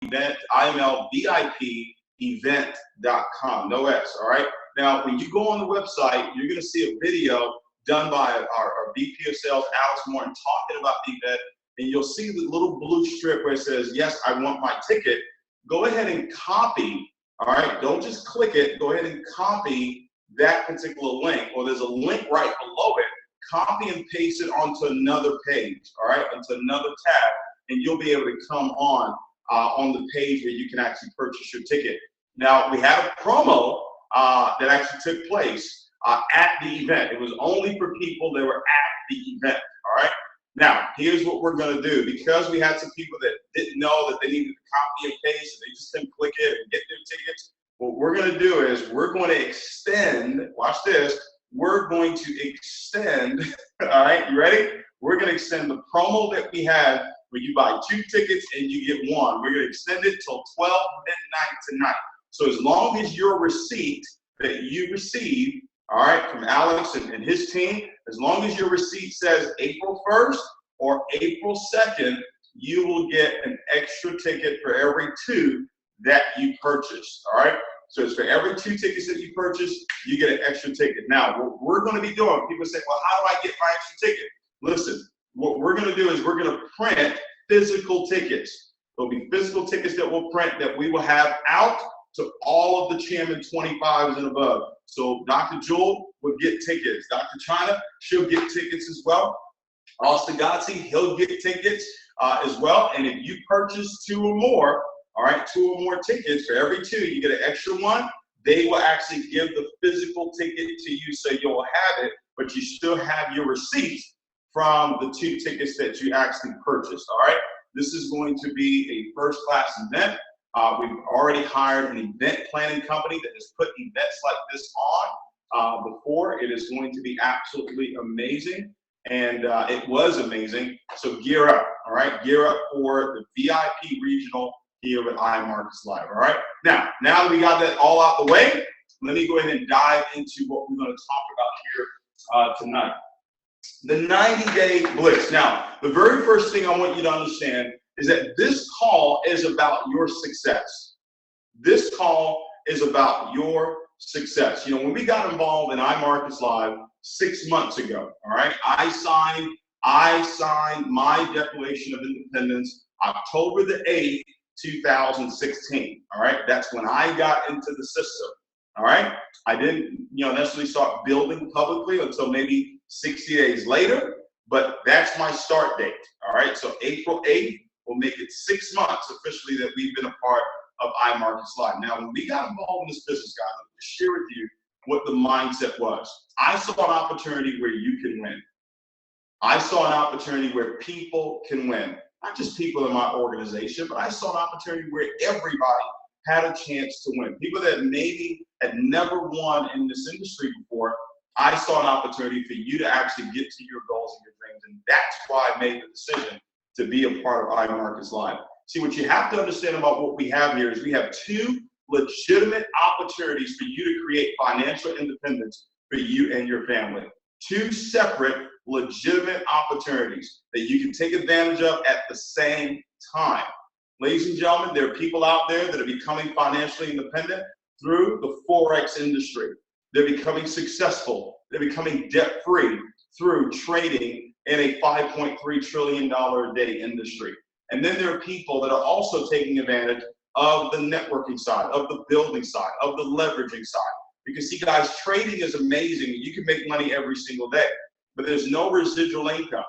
event, imlvipevent.com, no S, all right? Now, when you go on the website, you're gonna see a video done by our VP of Sales, Alex Morton, talking about the event, and you'll see the little blue strip where it says, yes, I want my ticket. Go ahead and copy, all right? Don't just click it, go ahead and copy that particular link, or there's a link right below it. Copy and paste it onto another page, all right, onto another tab, and you'll be able to come on the page where you can actually purchase your ticket. Now, we had a promo that actually took place at the event. It was only for people that were at the event, all right? Now, here's what we're gonna do. Because we had some people that didn't know that they needed to copy and paste, and they just didn't click it and get their tickets, what we're gonna do is we're going to extend, watch this, we're going to extend, all right, you ready? We're gonna extend the promo that we had where you buy 2 tickets and you get 1. We're gonna extend it till 12 midnight tonight. So as long as your receipt that you receive, all right, from Alex and his team, as long as your receipt says April 1st or April 2nd, you will get an extra ticket for every 2 that you purchase, all right? So it's for every 2 tickets that you purchase, you get an extra ticket. Now, what we're gonna be doing, people say, well, how do I get my extra ticket? Listen, what we're gonna do is we're gonna print physical tickets. There'll be physical tickets that we'll print that we will have out to all of the Chairman 25s and above. So Dr. Jewel will get tickets. Dr. China, she'll get tickets as well. Austin Gotzi, he'll get tickets as well. And if you purchase 2 or more, all right, 2 or more tickets, for every 2, you get an extra 1. They will actually give the physical ticket to you, so you'll have it, but you still have your receipt from the 2 tickets that you actually purchased, all right? This is going to be a first-class event. We've already hired an event planning company that has put events like this on before. It is going to be absolutely amazing, and it was amazing. So gear up, all right? Gear up for the VIP regional here at Imarketslive, all right? Now that we got that all out the way, let me go ahead and dive into what we're going to talk about here tonight. The 90-day blitz. Now, the very first thing I want you to understand is that this call is about your success. This call is about your success. You know, when we got involved in Imarketslive 6 months ago, all right, I signed my Declaration of Independence October the 8th, 2016, all right? That's when I got into the system, all right? I didn't, necessarily start building publicly until maybe 60 days later, but that's my start date, all right? So April 8th will make it 6 months officially that we've been a part of Imarketslive. Now, when we got involved in this business, guys, let me just share with you what the mindset was. I saw an opportunity where you can win. I saw an opportunity where people can win. Not just people in my organization, but I saw an opportunity where everybody had a chance to win. People that maybe had never won in this industry before, I saw an opportunity for you to actually get to your goals and your dreams. And that's why I made the decision to be a part of Imarketslive. See, what you have to understand about what we have here is we have 2 legitimate opportunities for you to create financial independence for you and your family. 2 separate legitimate opportunities that you can take advantage of at the same time. Ladies and gentlemen, there are people out there that are becoming financially independent through the Forex industry. They're becoming successful. They're becoming debt-free through trading in a $5.3 trillion a day industry. And then there are people that are also taking advantage of the networking side, of the building side, of the leveraging side. Because see, guys, trading is amazing. You can make money every single day, but there's no residual income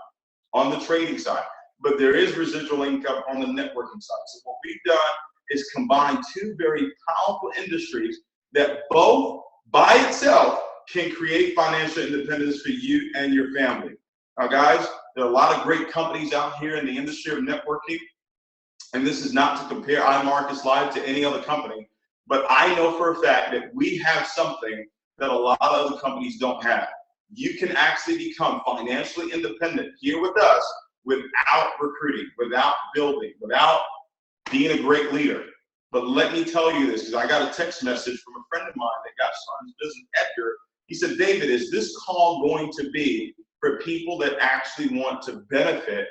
on the trading side. But there is residual income on the networking side. So what we've done is combine 2 very powerful industries that both by itself can create financial independence for you and your family. Now, guys, there are a lot of great companies out here in the industry of networking, and this is not to compare Imarketslive to any other company, but I know for a fact that we have something that a lot of other companies don't have. You can actually become financially independent here with us without recruiting, without building, without being a great leader. But let me tell you this, because I got a text message from a friend of mine that got started in his business, Edgar. He said, David, is this call going to be for people that actually want to benefit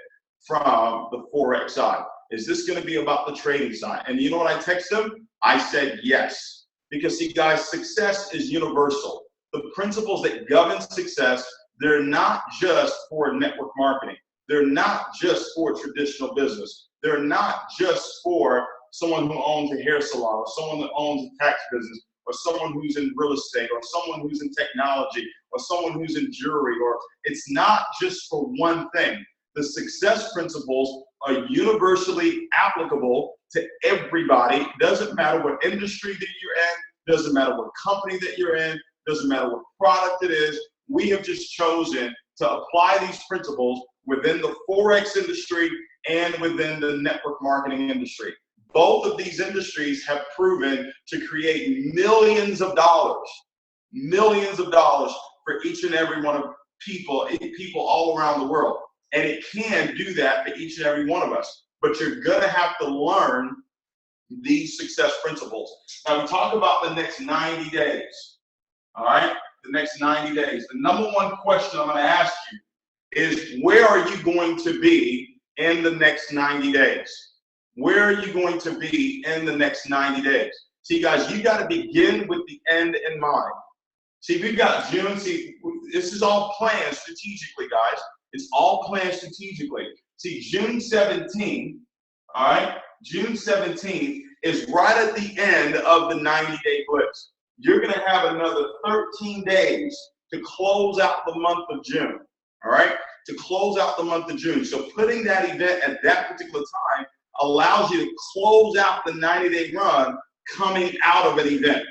from the Forex side? Is this going to be about the trading side? And you know what I text them? I said yes. Because see, guys, success is universal. The principles that govern success, they're not just for network marketing. They're not just for traditional business. They're not just for someone who owns a hair salon, or someone that owns a tax business, or someone who's in real estate, or someone who's in technology, or someone who's in jewelry, or it's not just for one thing. The success principles are universally applicable to everybody. Doesn't matter what industry that you're in, doesn't matter what company that you're in, doesn't matter what product it is. We have just chosen to apply these principles within the Forex industry and within the network marketing industry. Both of these industries have proven to create millions of dollars for each and every one of people all around the world. And it can do that for each and every one of us. But you're going to have to learn these success principles. Now, we talk about the next 90 days. All right? The next 90 days. The number one question I'm going to ask you is, where are you going to be in the next 90 days? Where are you going to be in the next 90 days? See, guys, you got to begin with the end in mind. See, we've got June. See, this is all planned strategically, guys. It's all planned strategically. See, June 17th, all right, June 17th is right at the end of the 90-day blitz. You're going to have another 13 days to close out the month of June, all right, to close out the month of June. So putting that event at that particular time allows you to close out the 90-day run coming out of an event,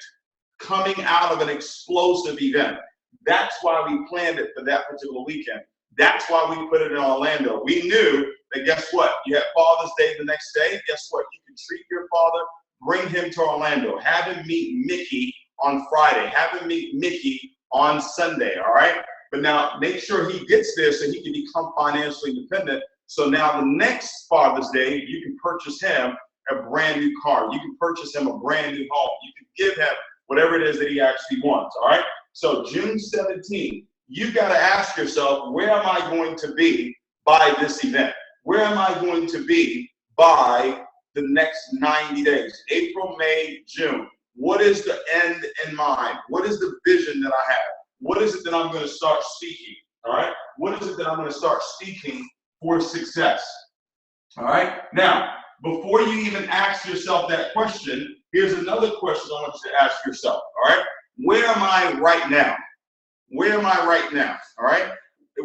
coming out of an explosive event. That's why we planned it for that particular weekend. That's why we put it in Orlando. We knew that, guess what? You had Father's Day the next day. Guess what? You can treat your father, bring him to Orlando, have him meet Mickey on Friday, have him meet Mickey on Sunday, all right? But now make sure he gets there so he can become financially independent. So now the next Father's Day, you can purchase him a brand new car. You can purchase him a brand new home. You can give him whatever it is that he actually wants, all right? So June 17th, you got to ask yourself, where am I going to be by this event? Where am I going to be by the next 90 days? April, May, June. What is the end in mind? What is the vision that I have? What is it that I'm going to start speaking? All right? What is it that I'm going to start speaking for success? All right? Now, before you even ask yourself that question, here's another question I want you to ask yourself. All right? Where am I right now? Where am I right now? All right?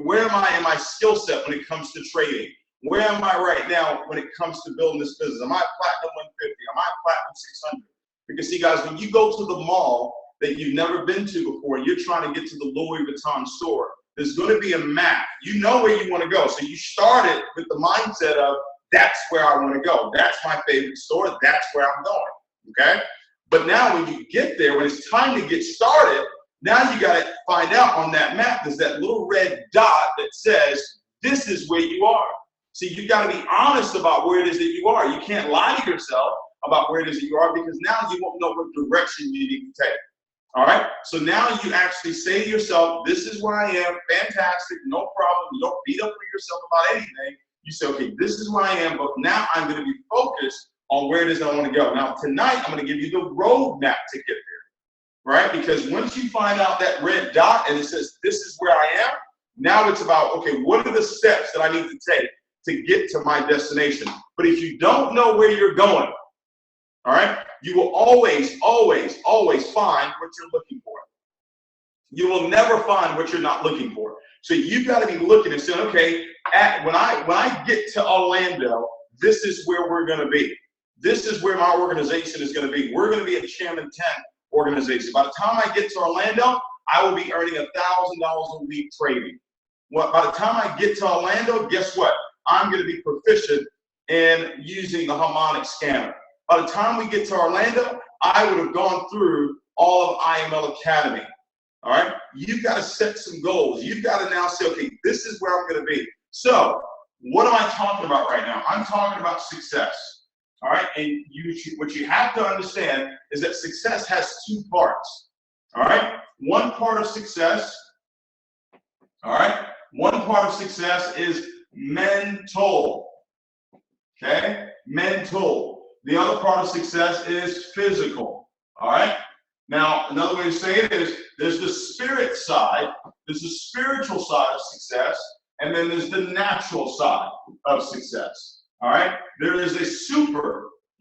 Where am I in my skill set when it comes to trading? Where am I right now when it comes to building this business? Am I platinum 150? Am I platinum 600? Because see, guys, when you go to the mall that you've never been to before, you're trying to get to the Louis Vuitton store, there's going to be a map. You know where you want to go. So you started with the mindset of, that's where I want to go. That's my favorite store. That's where I'm going. Okay? But now when you get there, when it's time to get started, now you got to find out on that map, there's that little red dot that says, this is where you are. See, you got to be honest about where it is that you are. You can't lie to yourself about where it is that you are, because now you won't know what direction you need to take. All right? So now you actually say to yourself, this is where I am, fantastic, no problem. You don't beat up on yourself about anything. You say, okay, this is where I am, but now I'm going to be focused on where it is I want to go. Now, tonight, I'm going to give you the roadmap to get there, right? Because once you find out that red dot and it says, this is where I am, now it's about, okay, what are the steps that I need to take to get to my destination? But if you don't know where you're going, all right, you will always, always, always find what you're looking for. You will never find what you're not looking for. So you've got to be looking and saying, okay, when I get to Orlando, this is where we're going to be. This is where my organization is going to be. We're going to be a Chairman 10 organization. By the time I get to Orlando, I will be earning $1,000 a week trading. Well, by the time I get to Orlando, guess what? I'm going to be proficient in using the harmonic scanner. By the time we get to Orlando, I would have gone through all of IML Academy. All right? You've got to set some goals. You've got to now say, okay, this is where I'm going to be. So what am I talking about right now? I'm talking about success. All right? And what you have to understand is that success has two parts. All right? One part of success, all right? One part of success is mental. Okay? mental. The other part of success is physical. All right? Now, another way to say it is there's the spirit side, there's the spiritual side of success, and then there's the natural side of success. All right? There is the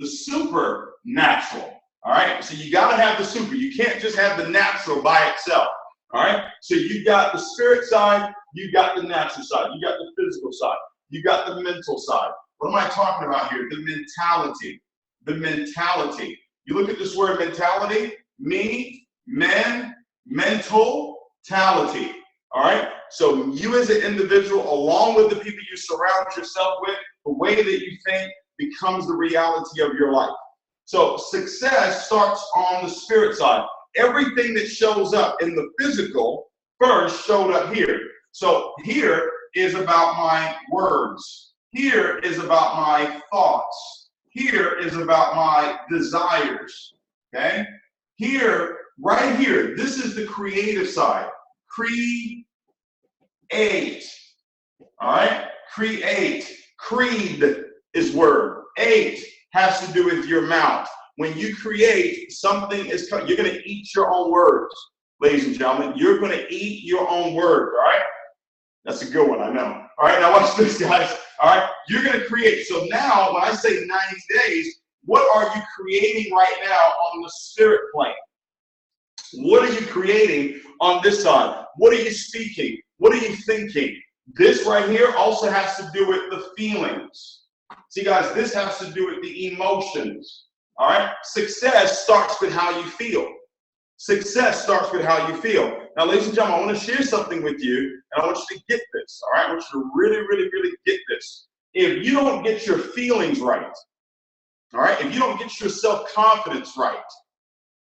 supernatural. All right? So you got to have the super. You can't just have the natural by itself. All right? So you've got the spirit side, you've got the natural side, you got the physical side, you got the mental side. What am I talking about here? The mentality. The mentality. You look at this word mentality, me, men, mentality. All right? So you as an individual, along with the people you surround yourself with, the way that you think becomes the reality of your life. So success starts on the spirit side. Everything that shows up in the physical first showed up here. So here is about my words. Here is about my thoughts. Here is about my desires. Okay? Here, right here, this is the creative side. Create. All right? Create. Creed is word. Ate has to do with your mouth. When you create, something is coming. You're going to eat your own words, ladies and gentlemen. You're going to eat your own words, all right? That's a good one, I know. All right, now watch this, guys. All right, you're going to create. So now, when I say 90 days, what are you creating right now on the spirit plane? What are you creating on this side? What are you speaking? What are you thinking? This right here also has to do with the feelings. See, guys, this has to do with the emotions. All right? Success starts with how you feel. Success starts with how you feel. Now, ladies and gentlemen, I want to share something with you, and I want you to get this. All right? I want you to really, really, really get this. If you don't get your feelings right, all right? If you don't get your self-confidence right,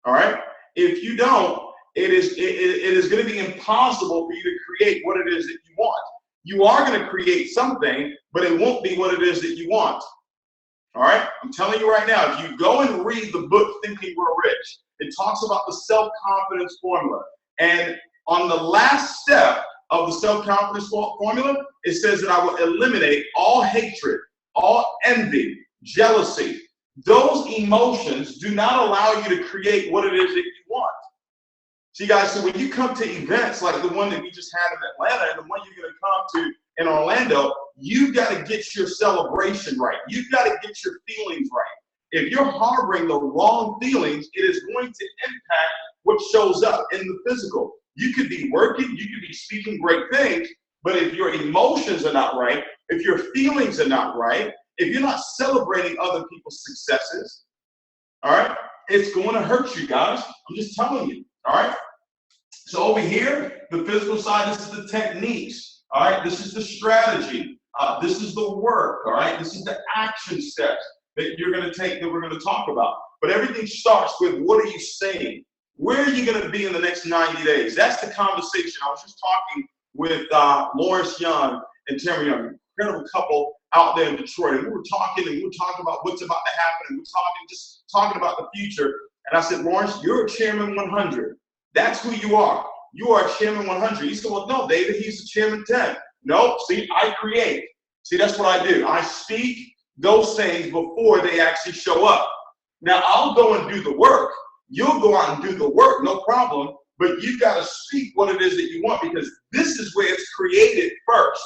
all right? If you don't, it is going to be impossible for you to create what it is that you want. You are going to create something, but it won't be what it is that you want. All right? I'm telling you right now, if you go and read the book Think and Grow Rich, it talks about the self-confidence formula. And on the last step of the self-confidence formula, it says that I will eliminate all hatred, all envy, jealousy. Those emotions do not allow you to create what it is that you want. See, guys, so when you come to events like the one that we just had in Atlanta and the one you're going to come to in Orlando, you've got to get your celebration right. You've got to get your feelings right. If you're harboring the wrong feelings, it is going to impact what shows up in the physical. You could be working, you could be speaking great things, but if your emotions are not right, if your feelings are not right, if you're not celebrating other people's successes, all right, it's going to hurt you, guys. I'm just telling you, all right? So over here, the physical side, this is the techniques, all right? This is the strategy. This is the work, all right? This is the action steps that you're going to take that we're going to talk about. But everything starts with what are you saying? Where are you going to be in the next 90 days? That's the conversation. I was just talking with Lawrence Young and Tamara Young, incredible couple out there in Detroit. And we were talking about what's about to happen. And we're talking about the future. And I said, Lawrence, you're a Chairman 100. That's who you are. You are a Chairman 100. He said, well, no, David, he's a Chairman 10. No, see, I create. See, that's what I do. I speak those things before they actually show up. Now, I'll go and do the work. You'll go out and do the work, no problem. But you've got to speak what it is that you want, because this is where it's created first.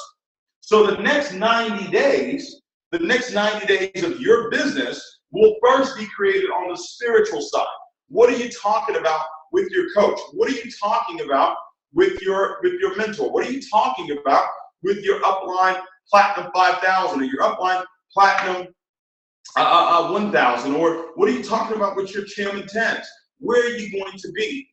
So the next 90 days of your business will first be created on the spiritual side. What are you talking about with your coach? What are you talking about with your mentor? What are you talking about with your upline Platinum 5,000 or your upline Platinum 1,000? Or what are you talking about with your Chairman 10s? Where are you going to be?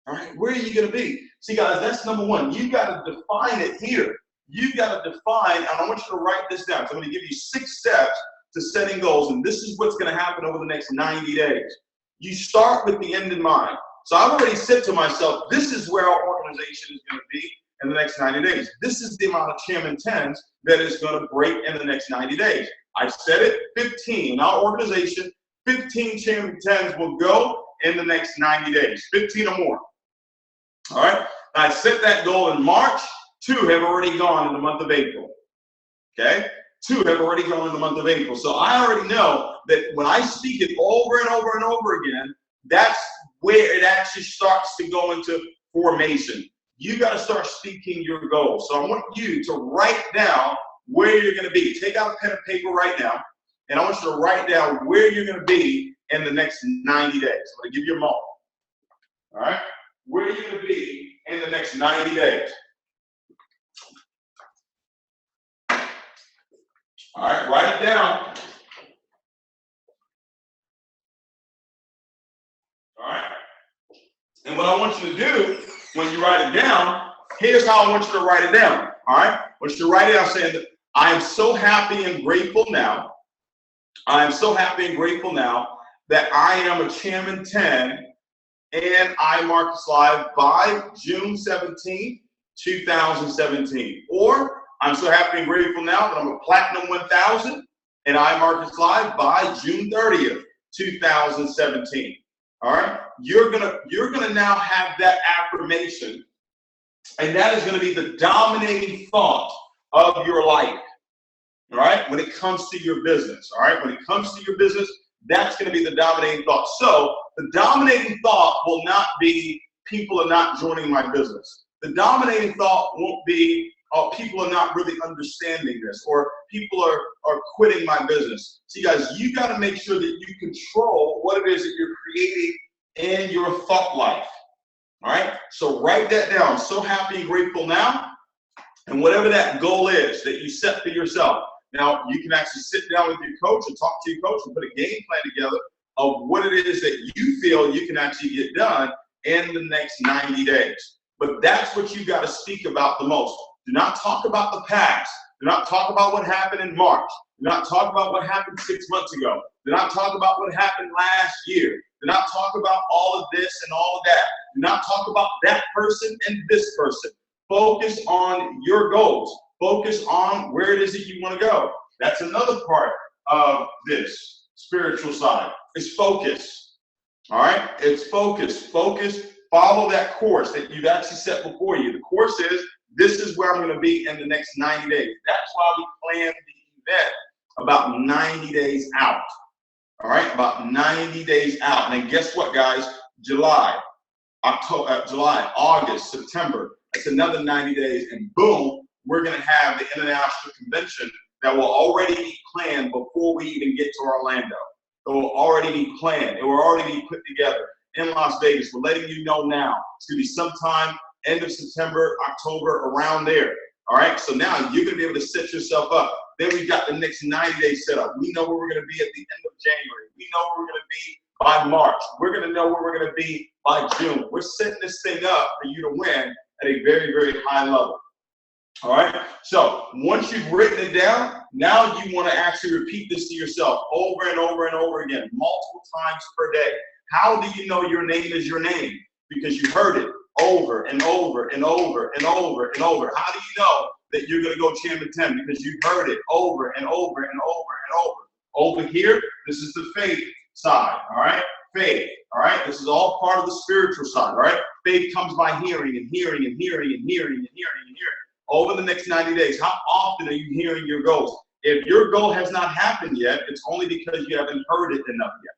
All right, where are you going to be? See, guys, that's number one. You've got to define it here. You've got to define, and I want you to write this down. So I'm going to give you 6 steps to setting goals, and this is what's going to happen over the next 90 days. You start with the end in mind. So I've already said to myself, this is where our organization is going to be in the next 90 days. This is the amount of Chairman 10s that is going to break in the next 90 days. I said it, 15. In our organization, 15 Chairman 10s will go in the next 90 days, 15 or more. All right? I set that goal in March. 2 have already gone in the month of April. Okay? 2 have already gone in the month of April. So I already know that when I speak it over and over and over again, that's where it actually starts to go into formation. You got to start speaking your goals. So I want you to write down where you're going to be. Take out a pen and paper right now, and I want you to write down where you're going to be in the next 90 days. I'm going to give you a moment. All right? Where are you going to be in the next 90 days? All right, write it down. All right? And what I want you to do when you write it down, here's how I want you to write it down. All right? I want you to write it out saying that I am so happy and grateful now. I am so happy and grateful now that I am a Chairman 10 and Imarketslive by June 17, 2017. Or I'm so happy and grateful now that I'm a Platinum 1000 and Imarketslive by June 30th, 2017. All right, you're gonna now have that affirmation, and that is gonna be the dominating thought of your life. All right, when it comes to your business. All right, when it comes to your business, that's gonna be the dominating thought. So the dominating thought will not be people are not joining my business. The dominating thought won't be people are not really understanding this, or people are quitting my business. See, guys, you got to make sure that you control what it is that you're creating in your thought life. All right? So write that down. I'm so happy and grateful now. And whatever that goal is that you set for yourself. Now, you can actually sit down with your coach and talk to your coach and put a game plan together of what it is that you feel you can actually get done in the next 90 days. But that's what you got to speak about the most. Do not talk about the past. Do not talk about what happened in March. Do not talk about what happened 6 months ago. Do not talk about what happened last year. Do not talk about all of this and all of that. Do not talk about that person and this person. Focus on your goals. Focus on where it is that you want to go. That's another part of this spiritual side. It's focus. All right? It's focus. Focus. Follow that course that you've actually set before you. The course is, this is where I'm going to be in the next 90 days. That's why we plan the event about 90 days out. All right, about 90 days out. And then guess what, guys? July, August, September. That's another 90 days. And boom, we're going to have the international convention that will already be planned before we even get to Orlando. It will already be planned. It will already be put together in Las Vegas. We're letting you know now. It's going to be sometime end of September, October, around there. All right, so now you're going to be able to set yourself up. Then we've got the next 90 days set up. We know where we're going to be at the end of January. We know where we're going to be by March. We're going to know where we're going to be by June. We're setting this thing up for you to win at a very, very high level. All right, so once you've written it down, now you want to actually repeat this to yourself over and over and over again, multiple times per day. How do you know your name is your name? Because you heard it over and over and over and over and over. How do you know that you're going to go Chairman 10? Because you heard it over and over and over and over. Over here, this is the faith side, all right? Faith, all right? This is all part of the spiritual side, all right? Faith comes by hearing and hearing and hearing and hearing and hearing and hearing. Over the next 90 days, how often are you hearing your goals? If your goal has not happened yet, it's only because you haven't heard it enough yet.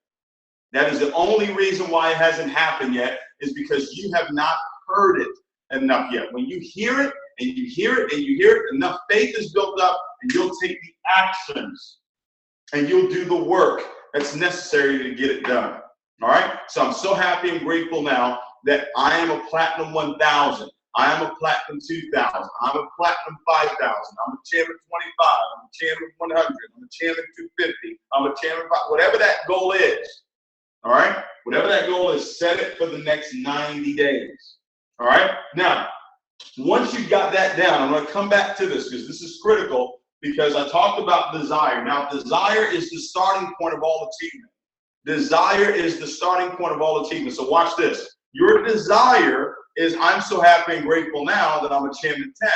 That is the only reason why it hasn't happened yet, is because you have not heard it enough yet. When you hear it and you hear it and you hear it, enough faith is built up, and you'll take the actions and you'll do the work that's necessary to get it done. All right? So I'm so happy and grateful now that I am a Platinum 1000. I am a Platinum 2000. I'm a Platinum 5000. I'm a Chairman 25. I'm a Chairman 100. I'm a Chairman 250. I'm a Chairman 5. Whatever that goal is. All right? Whatever that goal is, set it for the next 90 days. All right? Now, once you've got that down, I'm going to come back to this because this is critical, because I talked about desire. Now, desire is the starting point of all achievement. Desire is the starting point of all achievement. So watch this. Your desire is, I'm so happy and grateful now that I'm a Chairman 10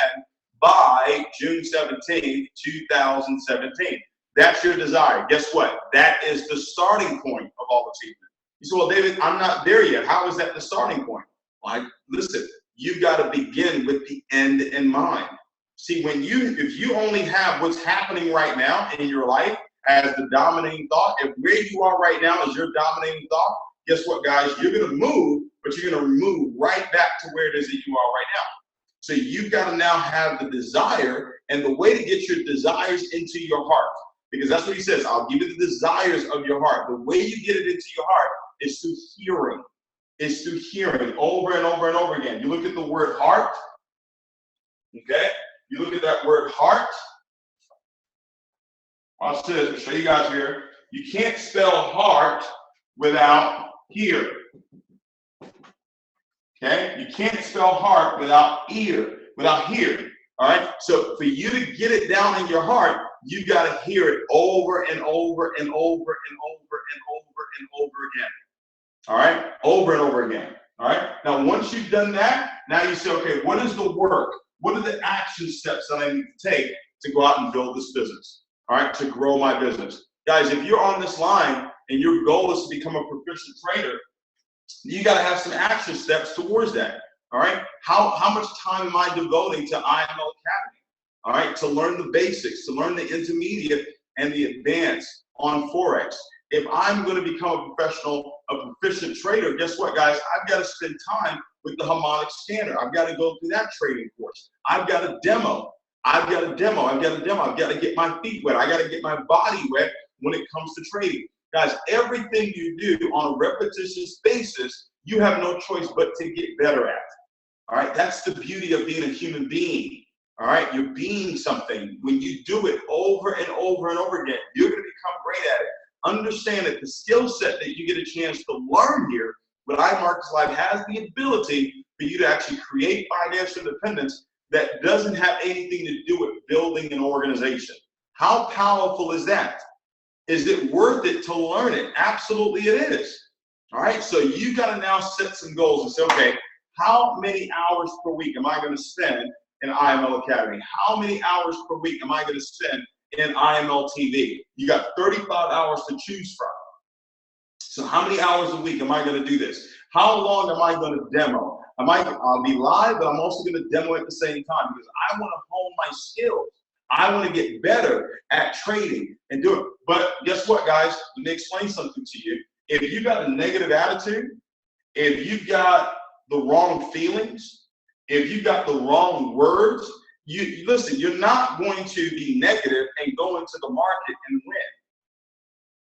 by June 17, 2017. That's your desire. Guess what? That is the starting point of all achievement. You say, well, David, I'm not there yet. How is that the starting point? Well, listen, you've got to begin with the end in mind. See, if you only have what's happening right now in your life as the dominating thought, if where you are right now is your dominating thought, guess what, guys? You're going to move, but you're going to move right back to where it is that you are right now. So you've got to now have the desire, and the way to get your desires into your heart, because that's what he says, I'll give you the desires of your heart. The way you get it into your heart is through hearing. It's through hearing over and over and over again. You look at the word heart, okay? You look at that word heart. Watch this, I'll show you guys here. You can't spell heart without hear. Okay? You can't spell heart without hear. All right? So for you to get it down in your heart, you got to hear it over and over and over and over and over and over again. All right? Over and over again. All right? Now, once you've done that, now you say, okay, what is the work? What are the action steps that I need to take to go out and build this business? All right? To grow my business. Guys, if you're on this line and your goal is to become a proficient trader, you got to have some action steps towards that. All right? How much time am I devoting to IML Academy? All right? To learn the basics, to learn the intermediate and the advanced on Forex. If I'm going to become a proficient trader, guess what, guys? I've got to spend time with the harmonic scanner. I've got to go through that trading course. I've got to demo. I've got to get my feet wet. I got to get my body wet when it comes to trading. Guys, everything you do on a repetitious basis, you have no choice but to get better at. All right, that's the beauty of being a human being. All right, you're being something. When you do it over and over and over again, you're going to become great at it. Understand that the skill set that you get a chance to learn here, but Imarketslive has the ability for you to actually create financial independence that doesn't have anything to do with building an organization. How powerful is that? Is it worth it to learn it? Absolutely it is. All right, so you got to now set some goals and say, okay, how many hours per week am I going to spend in IML Academy? How many hours per week am I going to spend in IML TV? You got 35 hours to choose from. So how many hours a week am I going to do this? How long am I going to demo? I'll be live, but I'm also going to demo at the same time because I want to hone my skills. I want to get better at trading and do it. But guess what, guys? Let me explain something to you. If you've got a negative attitude, if you've got the wrong feelings, if you've got the wrong words, listen, you're not going to be negative and go into the market and win.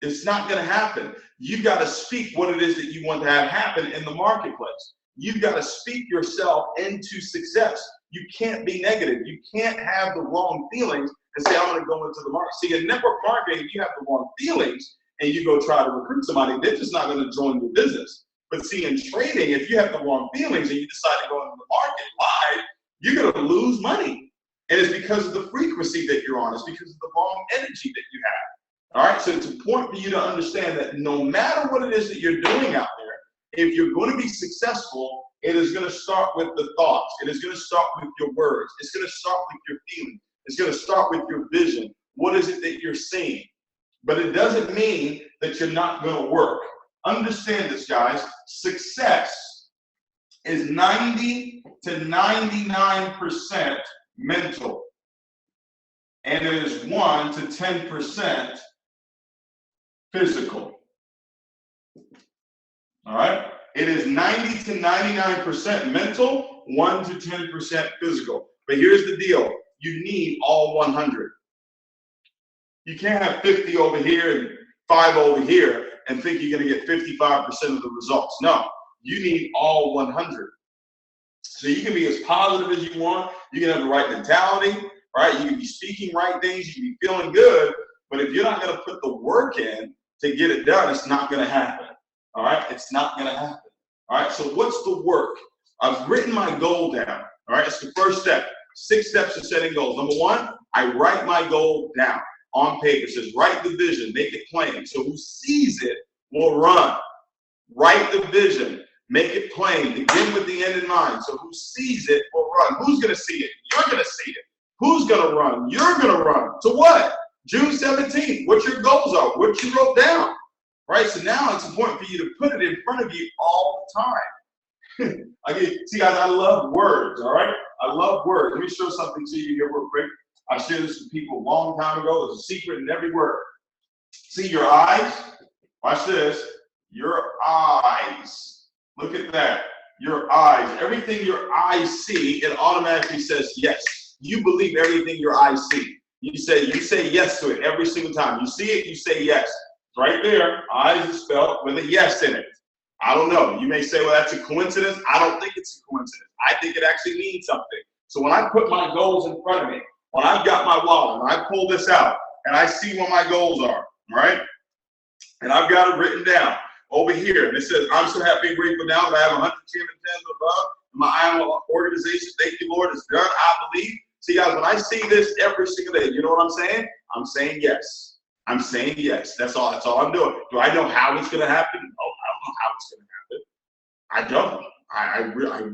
It's not going to happen. You've got to speak what it is that you want to have happen in the marketplace. You've got to speak yourself into success. You can't be negative. You can't have the wrong feelings and say, I'm going to go into the market. See, in network marketing, if you have the wrong feelings and you go try to recruit somebody, they're just not going to join your business. But see, in trading, if you have the wrong feelings and you decide to go into the market live, you're going to lose money. And it's because of the frequency that you're on. It's because of the wrong energy that you have. All right, so it's important for you to understand that no matter what it is that you're doing out there, if you're going to be successful, it is going to start with the thoughts. It is going to start with your words. It's going to start with your feelings. It's going to start with your vision. What is it that you're seeing? But it doesn't mean that you're not going to work. Understand this, guys. Success is 90 to 99% mental. And it is 1 to 10% physical. All right? It is 90 to 99% mental, 1 to 10% physical. But here's the deal. You need all 100. You can't have 50 over here and 5 over here and think you're going to get 55% of the results. No, you need all 100. So you can be as positive as you want. You can have the right mentality, right? You can be speaking right things. You can be feeling good. But if you're not going to put the work in to get it done, it's not going to happen. All right? It's not going to happen. All right? So what's the work? I've written my goal down. All right? It's the first step. 6 steps to setting goals. Number 1, I write my goal down on paper. It says write the vision, make it plain. So who sees it will run. Write the vision, make it plain. Begin with the end in mind. So who sees it will run. Who's going to see it? You're going to see it. Who's going to run? You're going to run. To what? June 17th. What your goals are. What you wrote down. Right? So now it's important for you to put it in front of you all the time. See, guys, I love words, all right? I love words. Let me show something to you here real quick. I shared this with people a long time ago. There's a secret in every word. See your eyes? Watch this. Your eyes. Look at that. Your eyes. Everything your eyes see, it automatically says yes. You believe everything your eyes see. You say yes to it every single time. You see it, you say yes. Right there, eyes is spelled with a yes in it. I don't know. You may say, well, that's a coincidence. I don't think it's a coincidence. I think it actually means something. So when I put my goals in front of me, when I've got my wallet and I pull this out and I see what my goals are, right? And I've got it written down over here. And it says, I'm so happy and grateful now that I have 110 and 10 above. My annual organization, thank you, Lord, is done. I believe. See, guys, when I see this every single day, you know what I'm saying? I'm saying yes. I'm saying yes. That's all I'm doing. Do I know how it's going to happen? No, I don't know how it's going to happen. I don't. I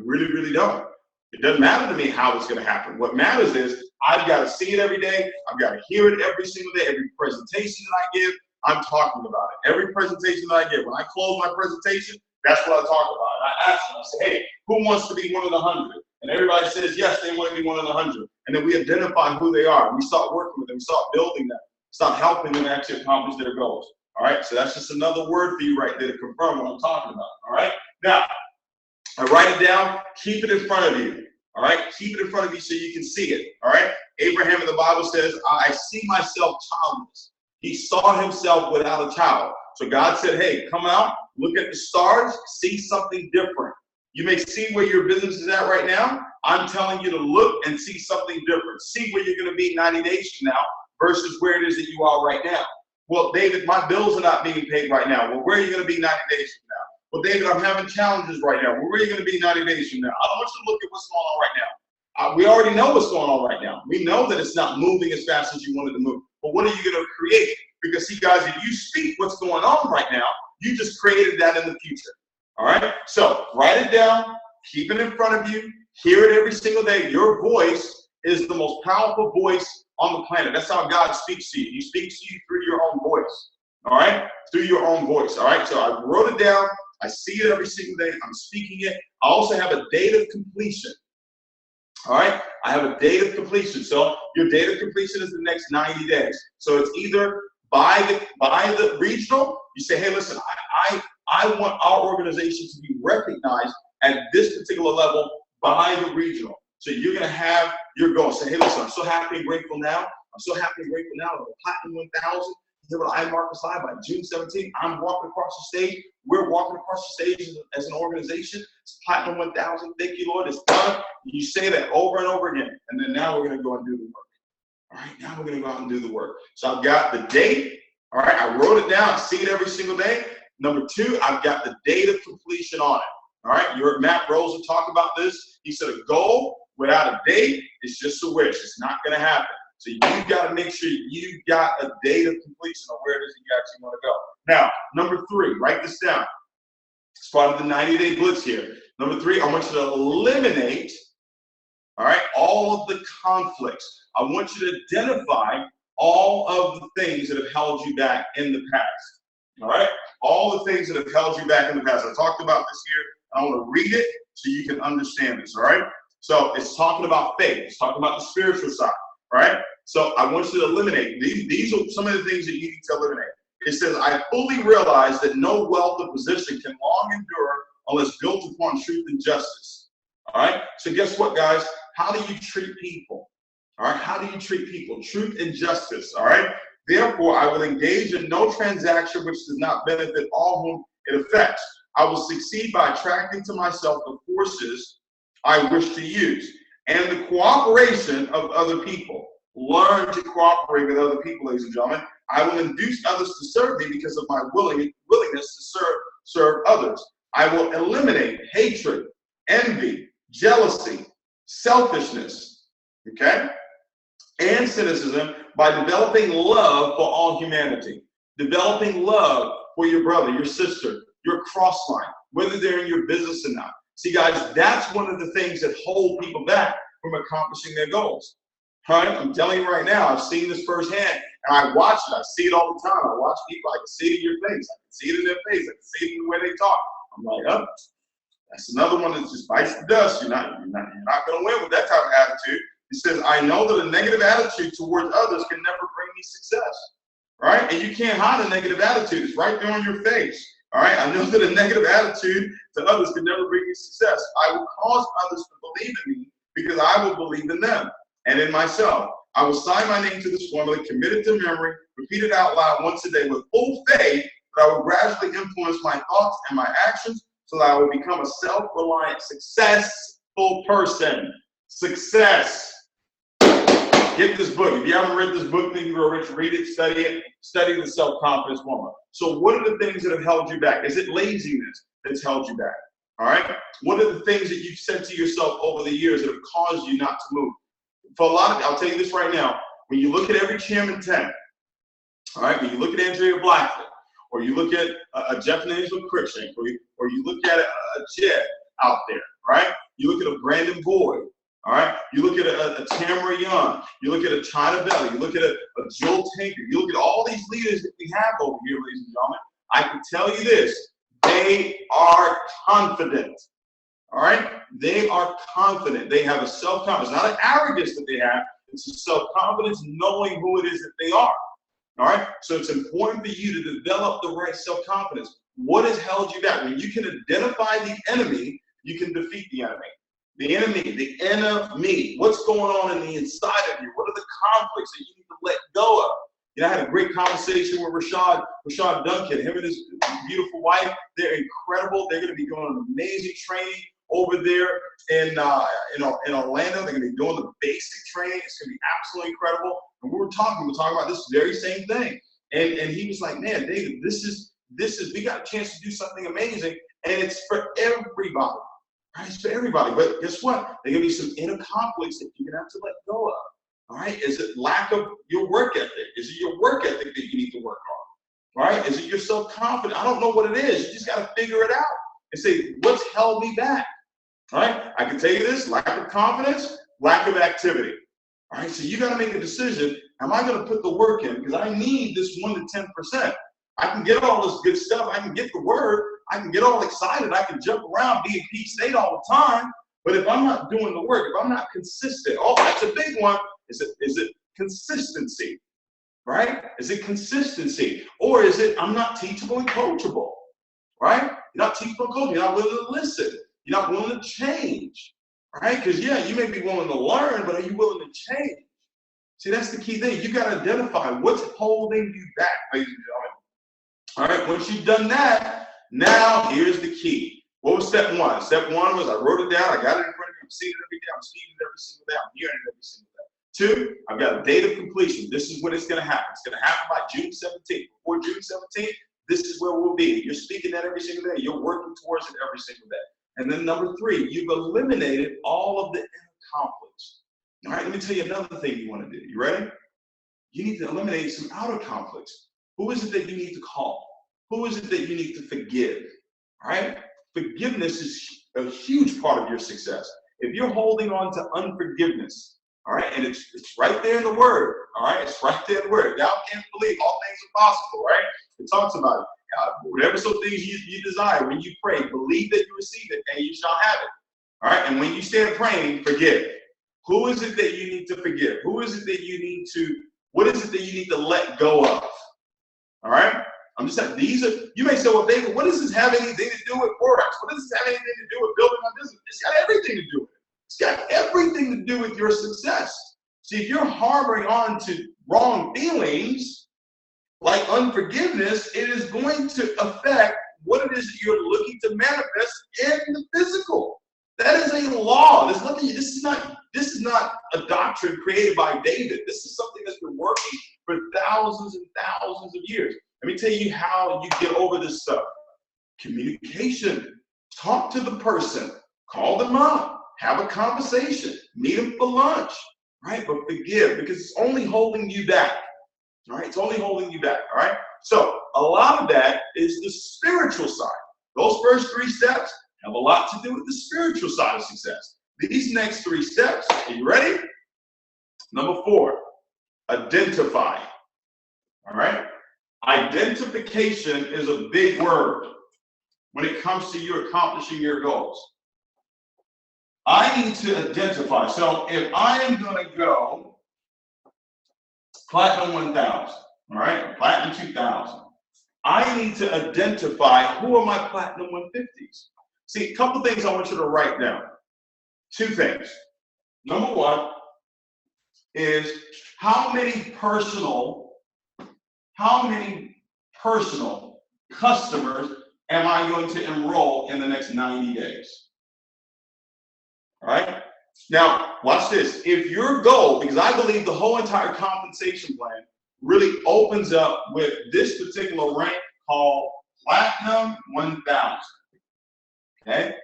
really don't. It doesn't matter to me how it's going to happen. What matters is I've got to see it every day. I've got to hear it every single day. Every presentation that I give, I'm talking about it. Every presentation that I give, when I close my presentation, that's what I talk about. And I ask them, I say, hey, who wants to be one of the 100? And everybody says, yes, they want to be one of the 100. And then we identify who they are. We start working with them. We start building them. Start helping them actually accomplish their goals. All right, so that's just another word for you right there to confirm what I'm talking about. All right, now I write it down, keep it in front of you. All right, keep it in front of you so you can see it. All right, Abraham in the Bible says, I see myself childless. He saw himself without a child. So God said, hey, come out, look at the stars, see something different. You may see where your business is at right now. I'm telling you to look and see something different. See where you're going to be 90 days from now versus where it is that you are right now. Well, David, my bills are not being paid right now. Well, where are you going to be 90 days from now? Well, David, I'm having challenges right now. Well, where are you going to be 90 days from now? I don't want you to look at what's going on right now. We already know what's going on right now. We know that it's not moving as fast as you wanted to move. But what are you going to create? Because, see, guys, if you speak what's going on right now, you just created that in the future. All right? So write it down. Keep it in front of you. Hear it every single day. Your voice is the most powerful voice on the planet. That's how God speaks to you. He speaks to you through your own voice. All right? Through your own voice. All right? So I wrote it down. I see it every single day. I'm speaking it. I also have a date of completion. All right? I have a date of completion. So your date of completion is the next 90 days. So it's either by the regional, you say, hey, listen, I want our organization to be recognized at this particular level by the regional. So you're going to have your goal. Say, hey, listen, I'm so happy and grateful now. I'm so happy and grateful now that the Platinum 1000 here with Imarketslive by June 17th. I'm walking across the stage. We're walking across the stage as an organization. It's Platinum 1000. Thank you, Lord. It's done. You say that over and over again. And then now we're going to go and do the work. All right, now we're going to go out and do the work. So I've got the date. All right, I wrote it down. I see it every single day. Number two, I've got the date of completion on it. All right, you heard Matt Rosa talk about this. He said a goal without a date is just a wish. It's not going to happen. So you've got to make sure you've got a date of completion of where it is that you actually want to go. Now, number three, write this down. It's part of the 90-day blitz here. Number three, I want you to eliminate, all right, all of the conflicts. I want you to identify all of the things that have held you back in the past. All right, all the things that have held you back in the past. I talked about this here. I want to read it so you can understand this. All right, so it's talking about faith. It's talking about the spiritual side. All right, so I want you to eliminate these are some of the things that you need to eliminate. It says, I fully realize that no wealth or position can long endure unless built upon truth and justice. All right, so guess what, guys? How do you treat people? All right, how do you treat people? Truth and justice. All right, therefore, I will engage in no transaction which does not benefit all whom it affects. I will succeed by attracting to myself the forces I wish to use and the cooperation of other people. Learn to cooperate with other people, ladies and gentlemen. I will induce others to serve me because of my willingness to serve others. I will eliminate hatred, envy, jealousy, selfishness, okay, and cynicism by developing love for all humanity. Developing love for your brother, your sister, your cross line, whether they're in your business or not. See, guys, that's one of the things that hold people back from accomplishing their goals. All right? I'm telling you right now, I've seen this firsthand, and I watch it. I see it all the time. I watch people. I can see it in your face. I can see it in their face. I can see it in the way they talk. I'm like, oh, That's another one that just bites the dust. You're not going to win with that type of attitude. He says, I know that a negative attitude towards others can never bring me success. Right? And you can't hide a negative attitude. It's right there on your face. All right? I know that a negative attitude to others can never bring me success. I will cause others to believe in me because I will believe in them and in myself. I will sign my name to this formula, commit it to memory, repeat it out loud once a day with full faith that I will gradually influence my thoughts and my actions so that I will become a self-reliant, successful person. Success. Get this book. If you haven't read this book, then you're rich. Read it, study it. Study The Self-Confidence Woman. So what are the things that have held you back? Is it laziness that's held you back? All right? What are the things that you've said to yourself over the years that have caused you not to move? For a lot of, I'll tell you this right now. When you look at every chairman 10, all right, when you look at Andrea Blackford, or you look at a Jeff Naismith Cruikshank, or you look at a Jed out there, right? You look at a Brandon Boyd, all right? You look at a Tamara Young, you look at a China Belly, you look at a Jill Tinker, you look at all these leaders that we have over here, ladies and gentlemen. I can tell you this, they are confident, all right? They are confident. They have a self-confidence, not an arrogance that they have. It's a self-confidence knowing who it is that they are, all right? So it's important for you to develop the right self-confidence. What has held you back? When you can identify the enemy, you can defeat the enemy. The enemy. What's going on in the inside of you? What are the conflicts that you need to let go of? You know, I had a great conversation with Rashad Duncan. Him and his beautiful wife, they're incredible. They're going to be doing an amazing training over there in Orlando. They're going to be doing the basic training. It's going to be absolutely incredible. And we're talking about this very same thing. And he was like, man, David, this is, we got a chance to do something amazing. And it's for everybody. Right? It's for everybody. But guess what? There are going to be some inner conflicts that you're going to have to let go of. All right? Is it lack of your work ethic? Is it your work ethic that you need to work on? All right? Is it your self-confidence? I don't know what it is. You just got to figure it out and say, what's held me back? All right? I can tell you this, lack of confidence, lack of activity. All right? So you got to make a decision. Am I going to put the work in? Because I need this 1 to 10%. I can get all this good stuff. I can get the word. I can get all excited. I can jump around, be in peace state all the time. But if I'm not doing the work, if I'm not consistent, oh, that's a big one. Is it consistency, right? Is it consistency? Or is it I'm not teachable and coachable, right? You're not teachable and coachable. You're not willing to listen. You're not willing to change, right? Because, yeah, you may be willing to learn, but are you willing to change? See, that's the key thing. You got to identify what's holding you back, ladies and gentlemen. All right, once you've done that, now here's the key. What was step one? Step one was I wrote it down. I got it in front of me. I'm seeing it every day. I'm speaking it every single day. I'm hearing it every single day. 2, I've got a date of completion. This is when it's going to happen. It's going to happen by June 17th. Before June 17th, this is where we'll be. You're speaking that every single day. You're working towards it every single day. And then number 3, you've eliminated all of the inner conflicts. All right, let me tell you another thing you want to do. You ready? You need to eliminate some outer conflicts. Who is it that you need to call? Who is it that you need to forgive? All right? Forgiveness is a huge part of your success. If you're holding on to unforgiveness, all right, and it's right there in the Word, all right? It's right there in the Word. Y'all can't believe all things are possible, right? It talks about it. Whatever so things you desire, when you pray, believe that you receive it, and you shall have it. All right? And when you stand praying, forgive. Who is it that you need to forgive? Who is it that you need to, what is it that you need to let go of? All right? I'm just saying, you may say, well, David, what does this have anything to do with Forex? What does this have anything to do with building my business? It's got everything to do with it. It's got everything to do with your success. See, if you're harboring on to wrong feelings, like unforgiveness, it is going to affect what it is that you're looking to manifest in the physical. That is a law. There's nothing. This is not a doctrine created by David. This is something that's been working for thousands and thousands of years. Let me tell you how you get over this stuff. Communication. Talk to the person. Call them up. Have a conversation. Meet them for lunch. Right? But forgive, because it's only holding you back. All right? It's only holding you back. All right? So a lot of that is the spiritual side. Those first 3 steps have a lot to do with the spiritual side of success. These next 3 steps, are you ready? Number 4, identify. All right? Identification is a big word. when it comes to you accomplishing your goals? I need to identify. So if I am going to go Platinum 1000, all right, Platinum 2000, I need to identify who are my Platinum 150s. See, a couple things I want you to write down. Two things. Number one is how many personal customers am I going to enroll in the next 90 days? All right? Now, watch this. If your goal, because I believe the whole entire compensation plan really opens up with this particular rank called Platinum 1000. Okay?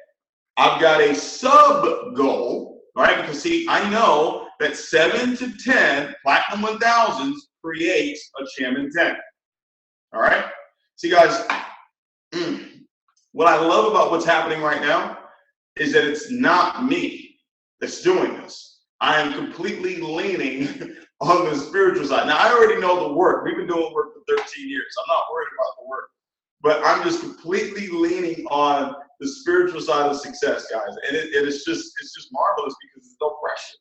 I've got a sub goal, right? Because see, I know that 7 to 10 Platinum 1000s creates a Chairman 10. All right? See, guys, what I love about what's happening right now is that it's not me that's doing this. I am completely leaning on the spiritual side. Now, I already know the work. We've been doing work for 13 years. I'm not worried about the work. But I'm just completely leaning on the spiritual side of success, guys. And it's just marvelous because there's no pressure.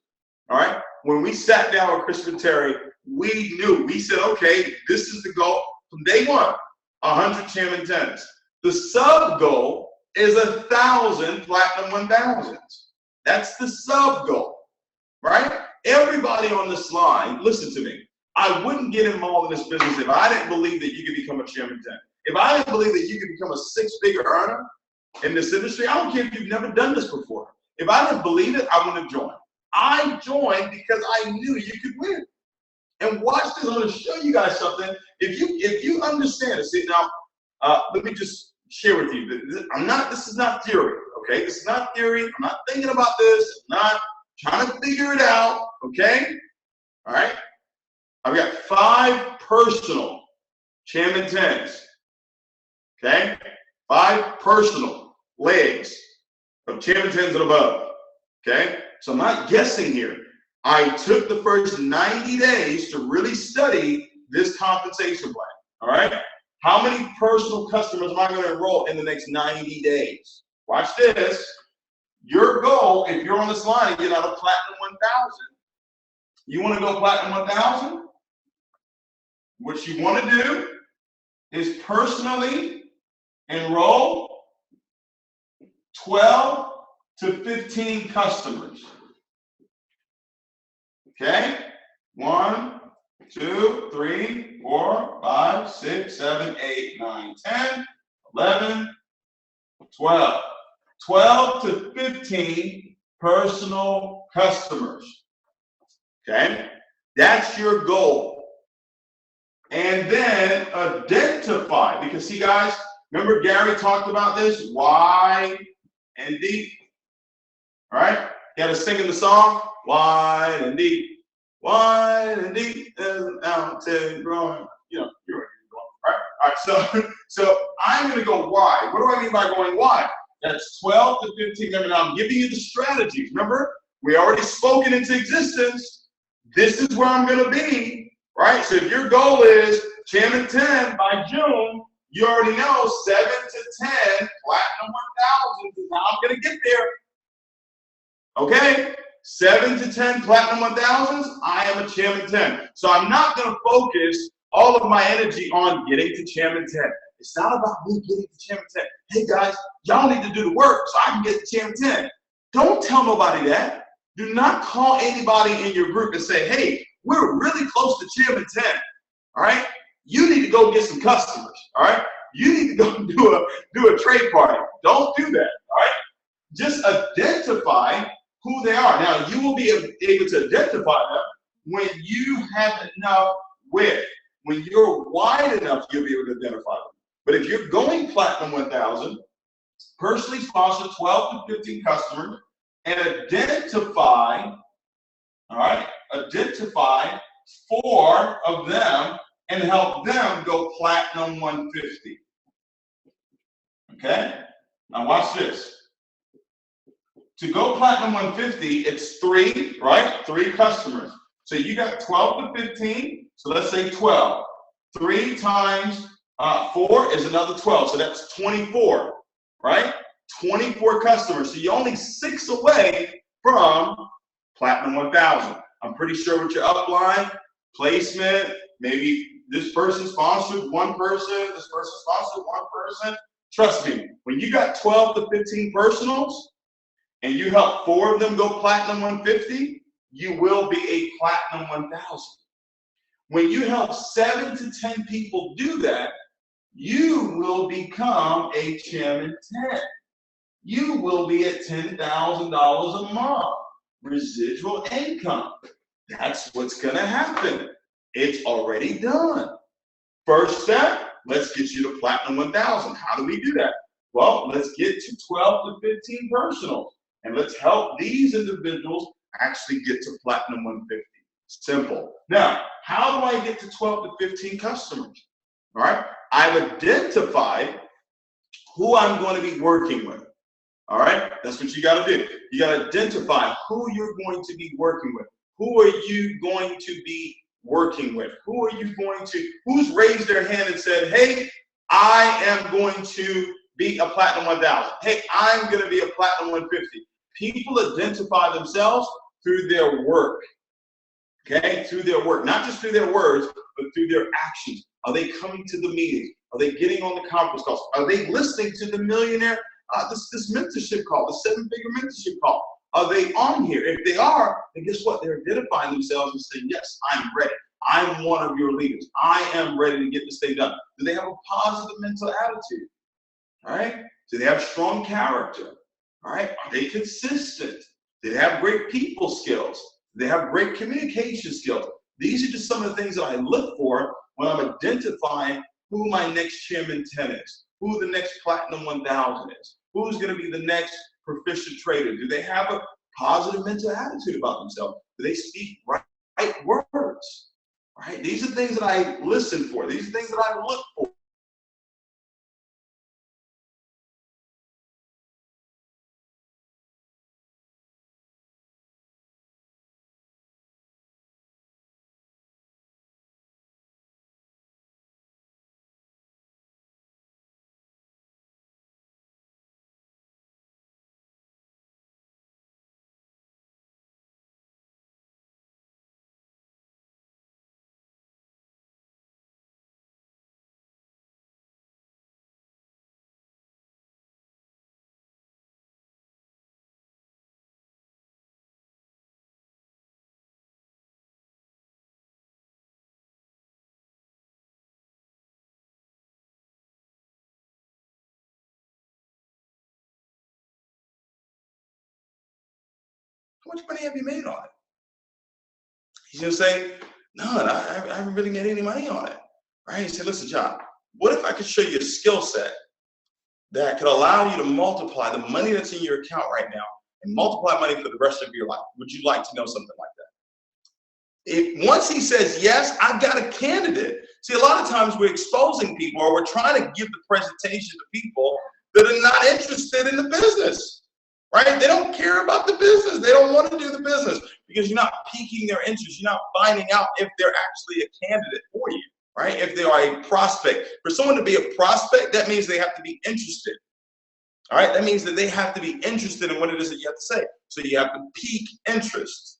All right? When we sat down with Christopher Terry, we knew. We said, okay, this is the goal. From day one, 100 Chairman 10s. The sub goal is 1,000 Platinum 1000s. That's the sub goal, right? Everybody on this line, listen to me. I wouldn't get involved in this business if I didn't believe that you could become a Chairman 10. If I didn't believe that you could become a 6-figure earner in this industry, I don't care if you've never done this before. If I didn't believe it, I wouldn't have joined. I joined because I knew you could win. And watch this. I'm going to show you guys something. If you understand it, see now, let me just share with you. This is not theory, okay? This is not theory. I'm not thinking about this. I'm not trying to figure it out, okay? All right? I've got 5 personal Chairman 10s, okay? 5 personal legs of Chairman 10s and above, okay? So I'm not guessing here. I took the first 90 days to really study this compensation plan, all right? How many personal customers am I going to enroll in the next 90 days? Watch this. Your goal, if you're on this line and get out of Platinum 1000, you want to go Platinum 1000? What you want to do is personally enroll 12 to 15 customers. Okay? 1, 2, 3, 4, 5, 6, 7, 8, 9, 10, 11, 12. 12 to 15 personal customers. Okay? That's your goal. And then identify, because see guys, remember Gary talked about this, wide and deep. All right? You got to sing in the song, wide and deep, as an mountain growing. You know, you're going, right? All right, so I'm going to go wide. What do I mean by going wide? That's 12 to 15. Remember, now I'm giving you the strategies. Remember, we already spoken into existence. This is where I'm going to be, right? So if your goal is Chairman 10 by June, you already know 7 to 10 Platinum 1000 is how I'm going to get there. Okay? 7 to 10 Platinum 1000s, I am a Chairman 10. So I'm not going to focus all of my energy on getting to Chairman 10. It's not about me getting to Chairman 10. Hey guys, y'all need to do the work so I can get to Chairman 10. Don't tell nobody that. Do not call anybody in your group and say, hey, we're really close to Chairman 10. All right? You need to go get some customers. All right? You need to go do a trade party. Don't do that. All right? Just identify who they are. Now, you will be able to identify them when you have enough width. When you're wide enough, you'll be able to identify them. But if you're going Platinum 1000, personally sponsor 12 to 15 customers and identify, all right, identify 4 of them and help them go Platinum 150. Okay? Now watch this. To go Platinum 150, it's 3, right? 3 customers. So you got 12 to 15. So let's say 12. 3 times 4 is another 12. So that's 24. right? 24 customers. So you're only 6 away from Platinum 1000. I'm pretty sure with your upline, placement, maybe this person sponsored one person, this person sponsored one person. Trust me, when you got 12 to 15 personals and you help 4 of them go Platinum 150, you will be a Platinum 1000. When you help 7 to 10 people do that, you will become a Chairman 10. You will be at $10,000 a month residual income. That's what's going to happen. It's already done. First step, let's get you to Platinum 1000. How do we do that? Well, let's get to 12 to 15 personals, and let's help these individuals actually get to Platinum 150. Simple. Now, how do I get to 12 to 15 customers? All right, I've identified who I'm going to be working with. All right, that's what you got to do. You got to identify who you're going to be working with. Who are you going to be working with? Who are you going to, who's raised their hand and said, hey, I am going to be a Platinum 1000. Hey, I'm going to be a Platinum 150. People identify themselves through their work. Okay, through their work, not just through their words, but through their actions. Are they coming to the meetings? Are they getting on the conference calls? Are they listening to the millionaire, this mentorship call, the 7-figure mentorship call? Are they on here? If they are, then guess what? They're identifying themselves and saying, yes, I'm ready. I'm one of your leaders. I am ready to get this thing done. Do they have a positive mental attitude? All right? Do they have strong character? All right? Are they consistent? Do they have great people skills? Do they have great communication skills? These are just some of the things that I look for when I'm identifying who my next Chairman 10 is, who the next Platinum 1000 is, who's going to be the next proficient trader. Do they have a positive mental attitude about themselves? Do they speak right words? Right? These are things that I listen for. These are things that I look for. How much money have you made on it? He's going to say, none. I haven't really made any money on it. Right? He said, listen, John, what if I could show you a skill set that could allow you to multiply the money that's in your account right now and multiply money for the rest of your life? Would you like to know something like that? Once he says yes, I've got a candidate. See, a lot of times we're exposing people, or we're trying to give the presentation to people that are not interested in the business, right? They don't care about the business. They don't want to do the business because you're not piquing their interest. You're not finding out if they're actually a candidate for you, right? If they are a prospect. For someone to be a prospect, that means they have to be interested. All right, that means that they have to be interested in what it is that you have to say. So you have to pique interest.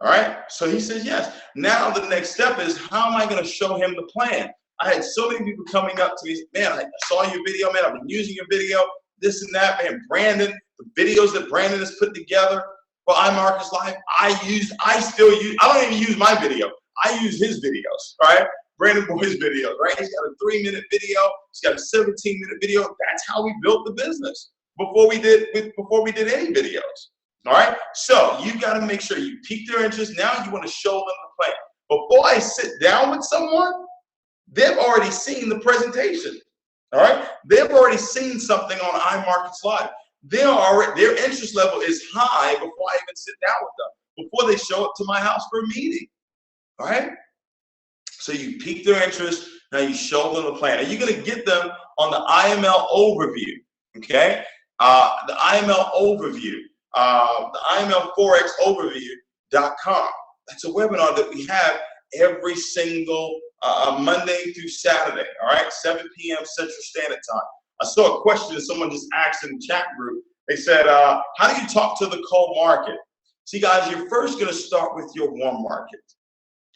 All right, so he says yes. Now the next step is, how am I going to show him the plan? I had so many people coming up to me, man, I saw your video, man, I've been using your video, this and that, man. Brandon, the videos that Brandon has put together for Imarketslive, I don't even use my video. I use his videos, all right? Brandon Boy's videos, right? He's got a 3-minute video. He's got a 17-minute video. That's how we built the business before we did any videos. All right, so you got to make sure you pique their interest. Now you want to show them the plan. Before I sit down with someone, they've already seen the presentation. All right, they've already seen something on Imarketslive. Their interest level is high before I even sit down with them, before they show up to my house for a meeting. All right, so you pique their interest. Now you show them the plan. Are you going to get them on the IML overview? Okay, the IML overview. The IML4Xoverview.com. That's a webinar that we have every single Monday through Saturday, all right, 7 p.m. Central Standard Time. I saw a question that someone just asked in the chat group. They said, how do you talk to the cold market? See, guys, you're first going to start with your warm market.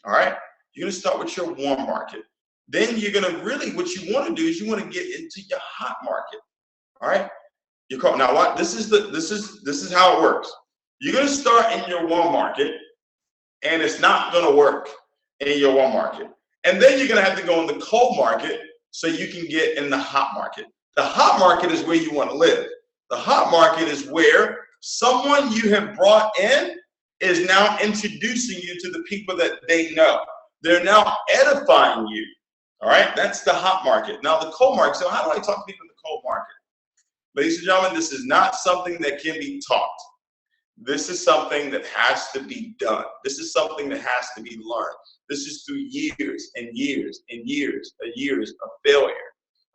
All right? You're going to start with your warm market. Then you're going to really, what you want to do is you want to get into your hot market. All right? Now, what? This is how it works. You're going to start in your warm market, and it's not going to work in your warm market. And then you're going to have to go in the cold market so you can get in the hot market. The hot market is where you want to live. The hot market is where someone you have brought in is now introducing you to the people that they know. They're now edifying you. All right, that's the hot market. Now the cold market. So how do I talk to people in the cold market? Ladies and gentlemen, this is not something that can be taught. This is something that has to be done. This is something that has to be learned. This is through years and years and years and years of failure.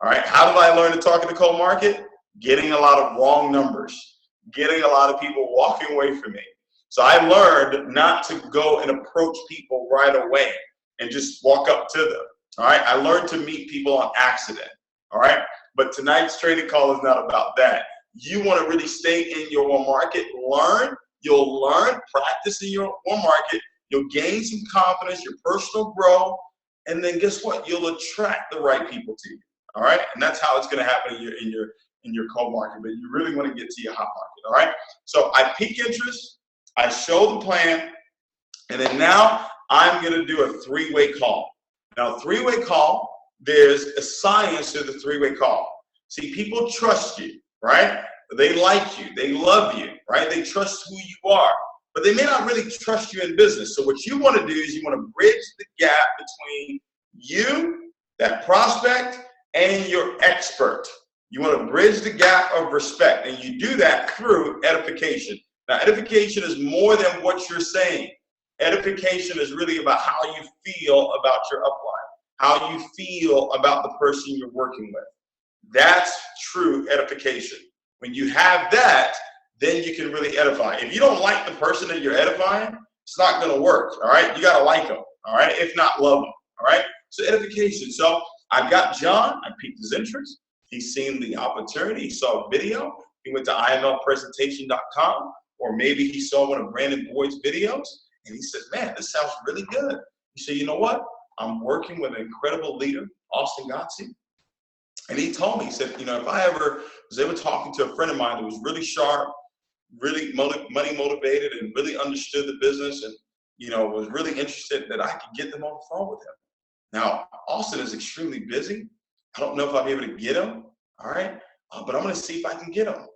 All right, how did I learn to talk in the cold market? Getting a lot of wrong numbers, getting a lot of people walking away from me. So I learned not to go and approach people right away and just walk up to them. All right, I learned to meet people on accident. All right, but tonight's trading call is not about that. You want to really stay in your warm market, learn, you'll learn, practice in your warm market, you'll gain some confidence, your personal growth, and then guess what? You'll attract the right people to you. All right, and that's how it's going to happen in your cold market, but you really want to get to your hot market. All right, so I pique interest, I show the plan, and then now I'm going to do a three-way call. Now, three-way call, there's a science to the three-way call. See, people trust you, right? They like you, they love you, right? They trust who you are, but they may not really trust you in business. So what you want to do is you want to bridge the gap between you, that prospect, and your expert. You want to bridge the gap of respect, and you do that through edification. Now, edification is more than what you're saying. Edification is really about how you feel about your upline, how you feel about the person you're working with. That's true edification. When you have that, then you can really edify. If you don't like the person that you're edifying, it's not going to work, all right? You got to like them, all right? If not, love them, all right? So edification. So I've got John. I piqued his interest. He's seen the opportunity. He saw a video. He went to imlpresentation.com, or maybe he saw one of Brandon Boyd's videos, and he said, man, this sounds really good. He said, you know what? I'm working with an incredible leader, Austin Gotzi. And he told me, he said, you know, if I ever was ever talking to a friend of mine who was really sharp, really money motivated, and really understood the business, and, you know, was really interested, that I could get them on the phone with him. Now, Austin is extremely busy. I don't know if I'll be able to get him, all right? But I'm going to see if I can get him.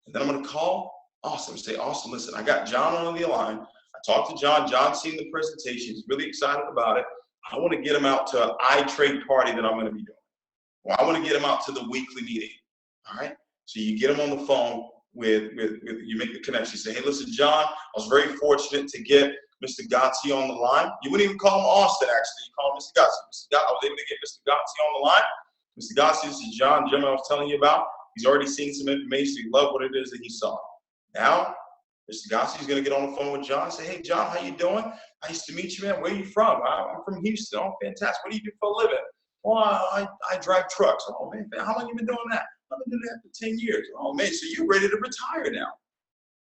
And then I'm going to call Austin and say, Austin, listen, I got John on the line. I talked to John. John's seen the presentation. He's really excited about it. I want to get him out to an iTrade party that I'm going to be doing. Well, I want to get him out to the weekly meeting, all right? So you get him on the phone with you make the connection. You say, hey, listen, John, I was very fortunate to get Mr. Gotzi on the line. You wouldn't even call him Austin, actually. You call him Mr. Gotzi. I was able to get Mr. Gotzi on the line. Mr. Gotzi, this is John, Jim, I was telling you about. He's already seen some information. He loved what it is that he saw. Now, Mr. Gotzi is going to get on the phone with John and say, hey, John, how you doing? Nice to meet you, man. Where are you from? I'm from Houston. Oh, fantastic. What do you do for a living? Well, I drive trucks. Oh, man, how long have you been doing that? I've been doing that for 10 years. Oh, man, so you're ready to retire now.